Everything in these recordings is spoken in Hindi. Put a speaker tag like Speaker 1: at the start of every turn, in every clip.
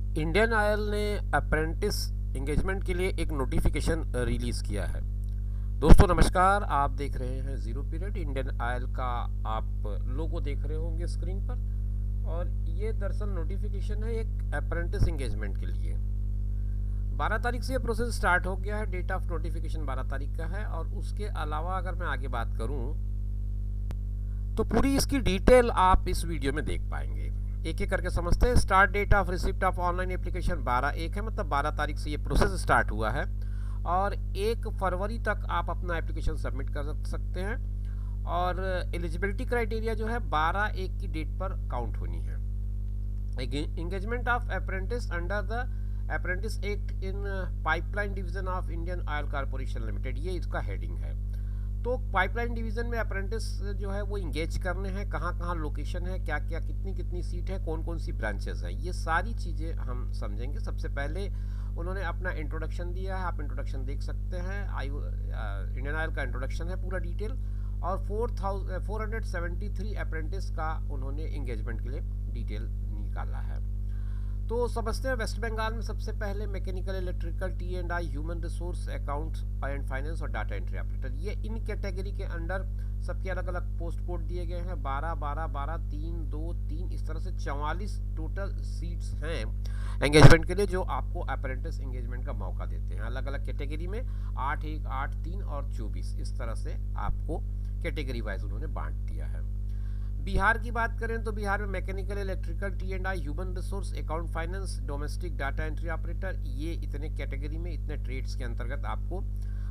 Speaker 1: इंडियन ऑयल ने अप्रेंटिस एंगेजमेंट के लिए एक नोटिफिकेशन रिलीज़ किया है। दोस्तों नमस्कार, आप देख रहे हैं ज़ीरो पीरियड। इंडियन ऑयल का आप लोगो देख रहे होंगे स्क्रीन पर, और ये दरअसल नोटिफिकेशन है एक अप्रेंटिस एंगेजमेंट के लिए। 12 तारीख से ये प्रोसेस स्टार्ट हो गया है। डेट ऑफ नोटिफिकेशन 12 तारीख का है। और उसके अलावा अगर मैं आगे बात करूं तो पूरी इसकी डिटेल आप इस वीडियो में देख पाएंगे। एक एक करके समझते हैं। Start date of receipt of online application 12/1 है, मतलब 12 तारीख से ये प्रोसेस स्टार्ट हुआ है और 1 फरवरी तक आप अपना एप्लीकेशन सबमिट कर सकते हैं। और एलिजिबिलिटी क्राइटेरिया जो है 12/1 की डेट पर काउंट होनी है। Engagement of apprentice under the apprentice act in pipeline division of Indian oil corporation limited, ये इसका हेडिंग है। तो पाइपलाइन डिवीज़न में अप्रेंटिस जो है वो इंगेज करने हैं। कहाँ कहाँ लोकेशन है, क्या क्या कितनी कितनी सीट है, कौन कौन सी ब्रांचेस हैं, ये सारी चीज़ें हम समझेंगे। सबसे पहले उन्होंने अपना इंट्रोडक्शन दिया है, आप इंट्रोडक्शन देख सकते हैं। इंडियन ऑयल का इंट्रोडक्शन है पूरा डिटेल। और 473 अप्रेंटिस का उन्होंने इंगेजमेंट के लिए डिटेल निकाला है। तो समझते हैं। वेस्ट बंगाल में सबसे पहले mechanical, electrical, T&I, human resource, accounts and finance और डाटा एंट्री ऑपरेटर, ये इन कैटेगरी के अंडर सबके अलग अलग पोस्ट कोड दिए गए हैं। 12, 12, 12, 3, 2, 3, इस तरह से 44 टोटल सीट्स हैं एंगेजमेंट के लिए, जो आपको अप्रेंटिस एंगेजमेंट का मौका देते हैं। अलग अलग कैटेगरी में 8, 1, 8, 3 और 24, इस तरह से आपको कैटेगरी वाइज उन्होंने बांट दिया है। बिहार की बात करें तो बिहार में mechanical, electrical, T&I, human resource, account, finance, domestic, data entry operator, ये इतने कैटेगरी में, इतने ट्रेड्स के अंतर्गत आपको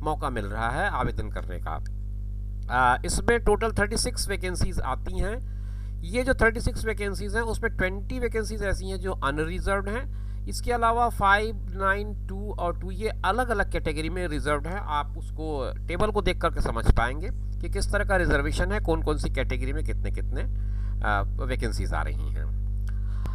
Speaker 1: मौका मिल रहा है आवेदन करने का। इसमें टोटल 36 वैकेंसीज आती हैं। ये जो 36 वैकेंसीज हैं उसमें 20 वैकेंसीज ऐसी हैं जो अनरिजर्व्ड हैं। इसके अलावा 5, 9, 2 और 2 ये अलग अलग कैटेगरी में रिजर्व्ड है। आप उसको टेबल को देख करके समझ पाएंगे कि किस तरह का रिजर्वेशन है, कौन कौन सी कैटेगरी में कितने कितने वैकेंसीज आ रही हैं।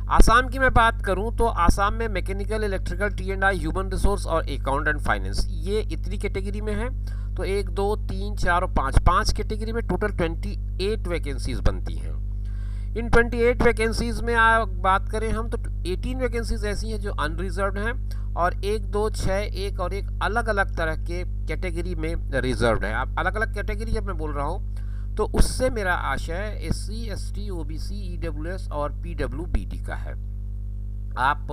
Speaker 1: आसाम की मैं बात करूं तो आसाम में mechanical, electrical, T&I, human resource और अकाउंट एंड फाइनेंस, ये इतनी कैटेगरी में है। तो 1, 2, 3, 4 और 5 कैटेगरी में टोटल 28 वैकेंसीज बनती हैं। इन 28 वैकेंसीज में आप बात करें हम तो 18 वैकेंसीज ऐसी हैं जो अनरिजर्व्ड हैं, और 1, 2, 6, 1 और 1 अलग अलग तरह के कैटेगरी में रिजर्व्ड है। आप अलग अलग कैटेगरी जब मैं बोल रहा हूँ तो उससे मेरा आशय SC, ST, OBC, EWS और PWBD का है। आप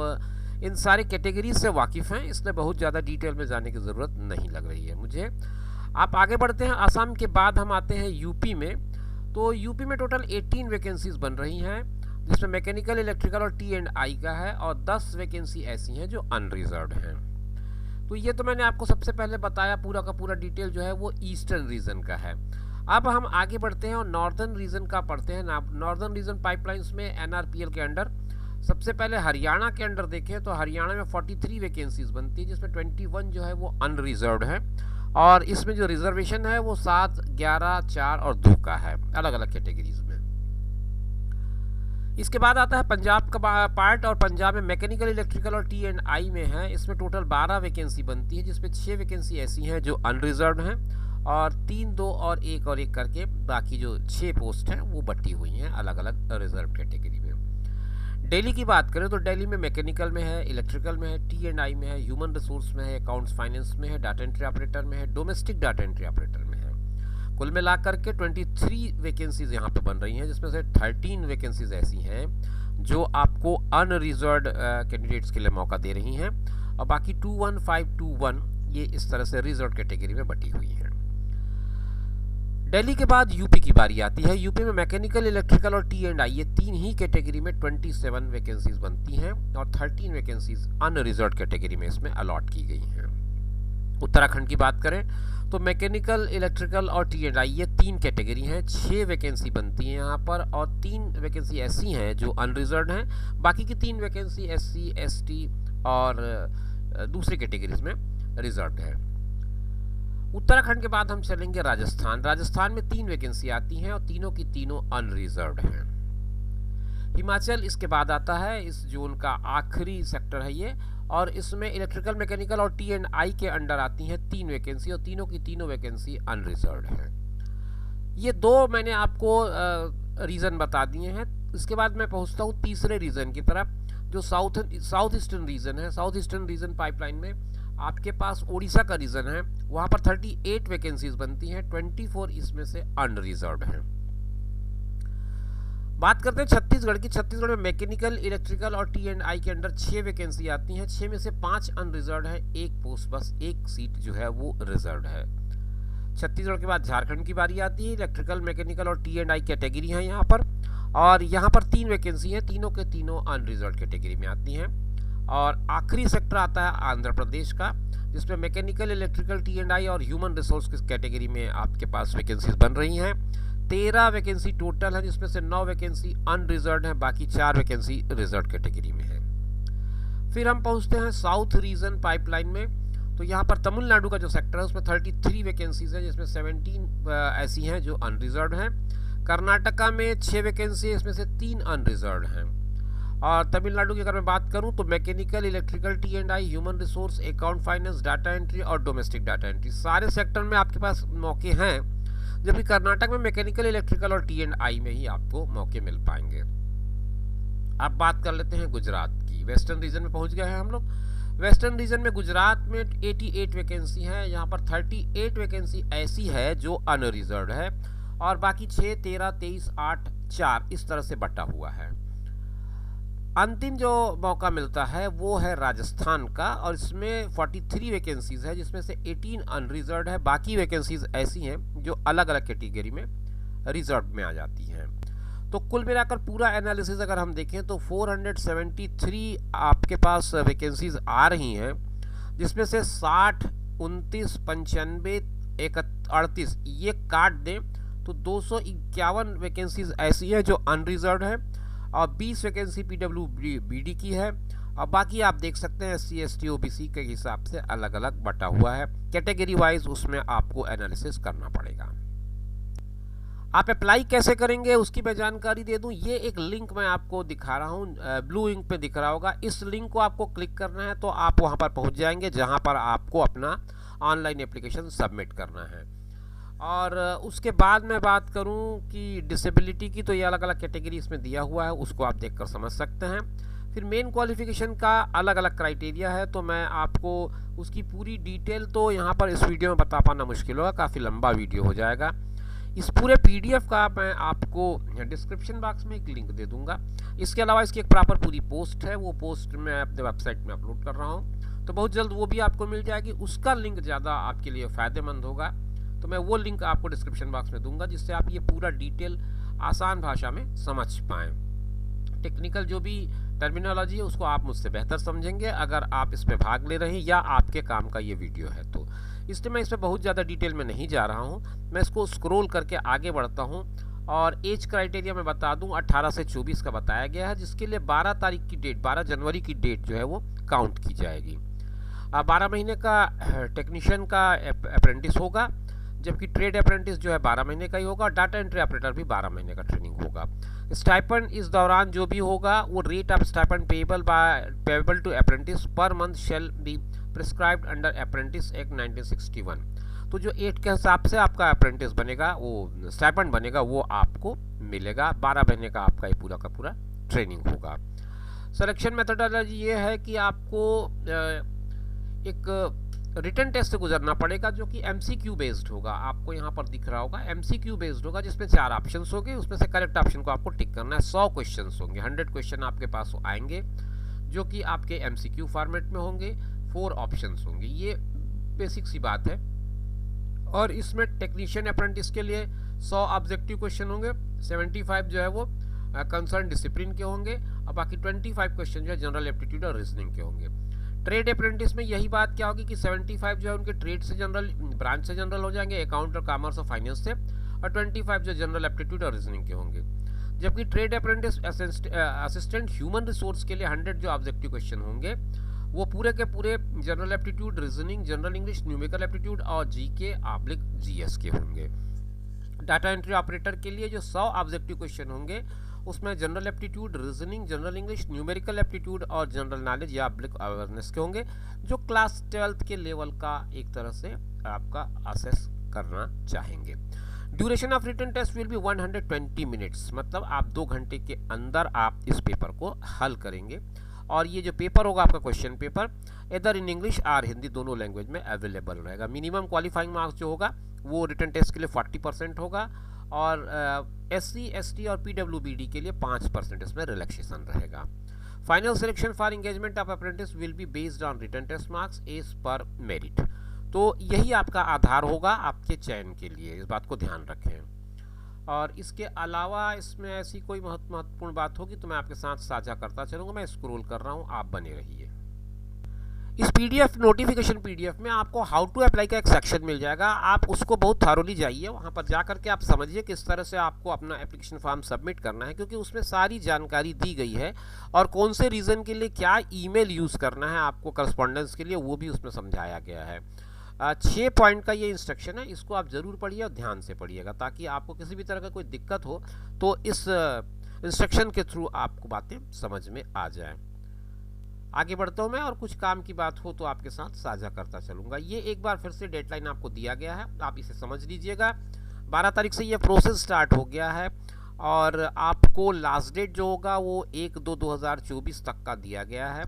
Speaker 1: इन सारे कैटेगरी से वाकिफ़ हैं, इसलिए बहुत ज़्यादा डिटेल में जाने की ज़रूरत नहीं लग रही है मुझे। आप आगे बढ़ते हैं। आसाम के बाद हम आते हैं यूपी में। तो यूपी में टोटल 18 वैकेंसीज बन रही हैं, जिसमें मैकेनिकल, इलेक्ट्रिकल और T&I का है, और 10 वैकेंसी ऐसी हैं जो अनरिजर्व्ड हैं। तो ये तो मैंने आपको सबसे पहले बताया, पूरा का पूरा डिटेल जो है वो ईस्टर्न रीजन का है। अब हम आगे बढ़ते हैं और नॉर्दर्न रीजन का पढ़ते हैं। नॉर्दर्न रीजन पाइपलाइंस में NRPL के अंडर सबसे पहले हरियाणा के अंडर देखें तो हरियाणा में 43 वैकेंसीज बनती है, जिसमें 21 जो है वो अनरिजर्व्ड है। और इसमें जो रिजर्वेशन है वो 7, 11, 4 और 2 का है, अलग अलग कैटेगरीज में। इसके बाद आता है पंजाब का पार्ट, और पंजाब में मैकेनिकल, इलेक्ट्रिकल और T&I में है। इसमें टोटल 12 वैकेंसी बनती है, जिसमें 6 वैकेंसी ऐसी हैं जो अनरिजर्व्ड हैं, और 3, 2 और 1 करके बाकी जो 6 पोस्ट हैं वो बटी हुई हैं अलग अलग रिजर्व कैटेगरी में। दिल्ली की बात करें तो दिल्ली में मैकेनिकल में है, इलेक्ट्रिकल में है, T&I में है, ह्यूमन रिसोर्स में है, अकाउंट्स फाइनेंस में है, डाटा एंट्री ऑपरेटर में है, डोमेस्टिक डाटा एंट्री ऑपरेटर में है। कुल मिलाकर के 23 वैकेंसीज यहाँ पे बन रही हैं, जिसमें से 13 वैकेंसीज ऐसी हैं जो आपको अनरिजर्व्ड कैंडिडेट्स के लिए मौका दे रही हैं, और बाकी 21521 ये इस तरह से रिजर्व कैटेगरी में बटी हुई हैं। दिल्ली के बाद यूपी की बारी आती है। यूपी में मैकेनिकल, इलेक्ट्रिकल और T&I ये 3 ही कैटेगरी में 27 वैकेंसीज बनती हैं, और 13 वैकेंसीज अनरिजर्व्ड कैटेगरी में इसमें अलॉट की गई हैं। उत्तराखंड की बात करें तो मैकेनिकल, इलेक्ट्रिकल और T&I ये 3 कैटेगरी हैं, 6 वैकेंसी बनती हैं यहाँ पर, और 3 वैकेंसी ऐसी हैं जो अनरिजर्व्ड हैं। बाकी की 3 वैकेंसी SC, ST और दूसरी कैटेगरीज में रिजर्व्ड है। उत्तराखंड के बाद हम चलेंगे राजस्थान। राजस्थान में 3 वैकेंसी आती हैं, और तीनों की तीनों अनरिजर्व्ड हैं। हिमाचल इसके बाद आता है, इस जोन का आखिरी सेक्टर है ये, और इसमें इलेक्ट्रिकल, मैकेनिकल और T&I के अंडर आती हैं 3 वैकेंसी, और तीनों की तीनों वैकेंसी अनरिजर्व्ड हैं। ये 2 मैंने आपको रीज़न बता दिए हैं। इसके बाद मैं पहुंचता हूं तीसरे रीज़न की तरफ, जो साउथ ईस्टर्न रीजन है, साउथ ईस्टर्न रीजन पाइपलाइन में आपके पास उड़ीसा का रीजन है, वहाँ पर 38 वैकेंसीज बनती हैं, 24 इसमें से अनरिजर्व्ड हैं। बात करते हैं छत्तीसगढ़ की। छत्तीसगढ़ में मैकेनिकल, इलेक्ट्रिकल और T&I के अंडर 6 वैकेंसी आती हैं, 6 में से 5 अनरिजर्व्ड है, एक पोस्ट बस एक सीट जो है वो रिजर्व्ड है। छत्तीसगढ़ के बाद झारखंड की बारी आती है। इलेक्ट्रिकल, मैकेनिकल और T&I कैटेगरी है यहाँ पर, और यहाँ पर 3 वैकेंसी हैं, तीनों के तीनों अनरिजर्व्ड कैटेगरी में आती हैं। और आखिरी सेक्टर आता है आंध्र प्रदेश का, जिसमें मैकेनिकल, इलेक्ट्रिकल, T&I और ह्यूमन रिसोर्स की कैटेगरी में आपके पास वैकेंसीज बन रही हैं। 13 वैकेंसी टोटल है, जिसमें से 9 वैकेंसी अनरिजर्व्ड है, बाकी 4 वैकेंसी रिजर्व्ड कैटेगरी में है। फिर हम पहुंचते हैं साउथ रीजन पाइपलाइन में। तो यहाँ पर तमिलनाडु का जो सेक्टर है उसमें 33 वैकेंसीज है, जिसमें 17 ऐसी हैं जो अनरिजर्व्ड हैं। कर्नाटका में 6 वैकेंसी है, इसमें से 3 अनरिजर्व्ड हैं। और तमिलनाडु की अगर मैं बात करूं तो mechanical, electrical, T&I, human resource, account finance, data entry और डोमेस्टिक डाटा एंट्री, सारे सेक्टर में आपके पास मौके हैं, जबकि कर्नाटक में मैकेनिकल, इलेक्ट्रिकल और T&I में ही आपको मौके मिल पाएंगे। अब बात कर लेते हैं गुजरात की। वेस्टर्न रीजन में पहुंच गए हैं हम लोग। वेस्टर्न रीजन में गुजरात में 88 वैकेंसी है, यहाँ पर 38 वैकेंसी ऐसी है जो अनरिजर्व्ड है, और बाकी 6, 13, 23, 8, 4 इस तरह से बटा हुआ है। अंतिम जो मौका मिलता है वो है राजस्थान का, और इसमें 43 वैकेंसीज है, जिसमें से 18 अनरिजर्व्ड है, बाकी वैकेंसीज ऐसी हैं जो अलग अलग कैटेगरी में रिजर्व में आ जाती हैं। तो कुल मिलाकर पूरा एनालिसिस अगर हम देखें तो 473 आपके पास वैकेंसीज आ रही हैं, जिसमें से 60, 29, 95, 38 ये काट दें तो 251 वैकेंसीज ऐसी है जो अनरिजर्व्ड है, और 20 वैकेंसी PWBD की है, और बाकी आप देख सकते हैं SC, ST, OBC के हिसाब से अलग अलग बटा हुआ है कैटेगरी वाइज, उसमें आपको एनालिसिस करना पड़ेगा। आप अप्लाई कैसे करेंगे उसकी मैं जानकारी दे दूं। ये एक लिंक मैं आपको दिखा रहा हूं, ब्लू इंक पे दिख रहा होगा, इस लिंक को आपको क्लिक करना है तो आप वहां पर पहुंच जाएंगे जहां पर आपको अपना ऑनलाइन एप्लीकेशन सबमिट करना है। और उसके बाद मैं बात करूं कि डिसेबिलिटी की, तो ये अलग अलग कैटेगरी इसमें दिया हुआ है, उसको आप देखकर समझ सकते हैं। फिर मेन क्वालिफिकेशन का अलग अलग क्राइटेरिया है, तो मैं आपको उसकी पूरी डिटेल तो यहाँ पर इस वीडियो में बता पाना मुश्किल होगा, काफ़ी लंबा वीडियो हो जाएगा। इस पूरे PDF का मैं आपको डिस्क्रिप्शन बॉक्स में एक लिंक दे दूंगा। इसके अलावा इसकी एक प्रॉपर पूरी पोस्ट है, वो पोस्ट मैं अपने वेबसाइट में अपलोड कर रहा हूँ, तो बहुत जल्द वो भी आपको मिल जाएगी। उसका लिंक ज़्यादा आपके लिए फ़ायदेमंद होगा, तो मैं वो लिंक आपको डिस्क्रिप्शन बॉक्स में दूंगा, जिससे आप ये पूरा डिटेल आसान भाषा में समझ पाएँ। टेक्निकल जो भी टर्मिनोलॉजी है उसको आप मुझसे बेहतर समझेंगे अगर आप इस पर भाग ले रहे हैं या आपके काम का ये वीडियो है तो। इसलिए मैं इस पर बहुत ज़्यादा डिटेल में नहीं जा रहा हूँ, मैं इसको स्क्रॉल करके आगे बढ़ता हूँ। और एज क्राइटेरिया मैं बता दूँ 18 से 24 का बताया गया है, जिसके लिए 12 तारीख की डेट, 12 जनवरी की डेट जो है वो काउंट की जाएगी। 12 महीने का टेक्नीशियन का अप्रेंटिस होगा, जबकि ट्रेड अप्रेंटिस जो है 12 महीने का ही होगा, डाटा एंट्री ऑपरेटर भी 12 महीने का ट्रेनिंग होगा। स्टाइपेंड इस दौरान जो भी होगा वो rate of stipend payable to apprentice per month shall be prescribed under apprentice act 1961। तो जो एट के हिसाब से आपका अप्रेंटिस बनेगा, वो स्टाइपेंड बनेगा, वो आपको मिलेगा। 12 महीने का आपका ये पूरा का पूरा ट्रेनिंग होगा। सिलेक्शन मेथोडोलॉजी ये है कि आपको एक रिटन टेस्ट से गुजरना पड़ेगा, जो कि MCQ बेस्ड होगा। आपको यहाँ पर दिख रहा होगा MCQ बेस्ड होगा, जिसमें 4 ऑप्शंस होंगे, उसमें से करेक्ट ऑप्शन को आपको टिक करना है। 100 क्वेश्चंस होंगे, 100 क्वेश्चन आपके पास आएंगे, जो कि आपके MCQ फॉर्मेट में होंगे। 4 ऑप्शंस होंगे, ये बेसिक सी बात है। और इसमें टेक्नीशियन अप्रेंटिस के लिए 100 ऑब्जेक्टिव क्वेश्चन होंगे, 75 जो है वो कंसर्न डिसिप्लिन के होंगे, और बाकी 25 क्वेश्चन जो है जनरल एप्टीट्यूड और रीजनिंग के होंगे। ट्रेड अप्रेंटिस में यही बात क्या होगी कि 75 जो है उनके ट्रेड से जनरल, ब्रांच से जनरल हो जाएंगे, अकाउंट और कॉमर्स और फाइनेंस से, और 25 जो जनरल एप्टीट्यूड और रीजनिंग के होंगे। जबकि trade apprentice assistant human resource के लिए 100 जो ऑब्जेक्टिव क्वेश्चन होंगे वो पूरे के पूरे general aptitude, reasoning, general English, numerical aptitude और GK/GS के होंगे। डाटा एंट्री ऑपरेटर के लिए जो 100 ऑब्जेक्टिव क्वेश्चन होंगे उसमें general aptitude, reasoning, general English, numerical aptitude और जनरल नॉलेज या पब्लिक अवेयरनेस के होंगे, जो क्लास 12th के लेवल का एक तरह से आपका असेस करना चाहेंगे। Duration of written test will be 120 minutes, मतलब आप 2 घंटे के अंदर आप इस पेपर को हल करेंगे। और ये जो पेपर होगा आपका क्वेश्चन पेपर इधर इन इंग्लिश और हिंदी दोनों लैंग्वेज में अवेलेबल रहेगा। मिनिमम क्वालिफाइंग मार्क्स जो होगा वो रिटन टेस्ट के लिए 40% होगा और SC ST और PWBD के लिए 5% इसमें रिलैक्सेशन रहेगा। Final selection for engagement of apprentice will be based on written test marks as per merit. तो यही आपका आधार होगा आपके चयन के लिए, इस बात को ध्यान रखें। और इसके अलावा इसमें ऐसी कोई महत्वपूर्ण बात होगी तो मैं आपके साथ साझा करता चलूँगा। मैं स्क्रॉल कर रहा हूँ, आप बने रहिए। इस PDF नोटिफिकेशन PDF में आपको हाउ टू अप्लाई का एक सेक्शन मिल जाएगा। आप उसको बहुत थारोली जाइए, वहाँ पर जा करके आप समझिए किस तरह से आपको अपना एप्लीकेशन फॉर्म सबमिट करना है, क्योंकि उसमें सारी जानकारी दी गई है और कौन से रीज़न के लिए क्या ईमेल यूज़ करना है आपको करस्पॉन्डेंस के लिए, वो भी उसमें समझाया गया है। 6 पॉइंट का ये इंस्ट्रक्शन है, इसको आप ज़रूर पढ़िए और ध्यान से पढ़िएगा ताकि आपको किसी भी तरह का कोई दिक्कत हो तो इस इंस्ट्रक्शन के थ्रू आपको बातें समझ में आ जाए। आगे बढ़ता हूँ मैं और कुछ काम की बात हो तो आपके साथ साझा करता चलूँगा। ये एक बार फिर से डेडलाइन आपको दिया गया है, आप इसे समझ लीजिएगा। 12 तारीख से ये प्रोसेस स्टार्ट हो गया है और आपको लास्ट डेट जो होगा वो 1/2/2024 तक का दिया गया है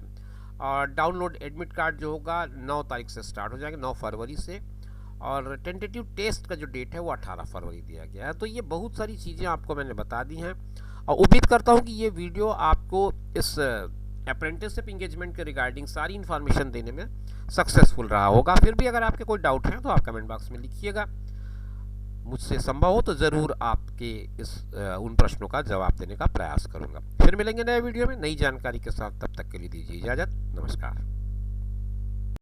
Speaker 1: और डाउनलोड एडमिट कार्ड जो होगा 9 तारीख से स्टार्ट हो जाएगा, 9 फरवरी से। और टेंटेटिव टेस्ट का जो डेट है वो 18 फरवरी दिया गया है। तो ये बहुत सारी चीज़ें आपको मैंने बता दी हैं और उम्मीद करता हूँ कि ये वीडियो आपको इस अप्रेंटिसशिप इंगेजमेंट के रिगार्डिंग सारी इन्फॉर्मेशन देने में सक्सेसफुल रहा होगा। फिर भी अगर आपके कोई डाउट है तो आप कमेंट बॉक्स में लिखिएगा, मुझसे संभव हो तो ज़रूर आपके उन प्रश्नों का जवाब देने का प्रयास करूंगा। फिर मिलेंगे नए वीडियो में नई जानकारी के साथ, तब तक के लिए दीजिए इजाज़त, नमस्कार।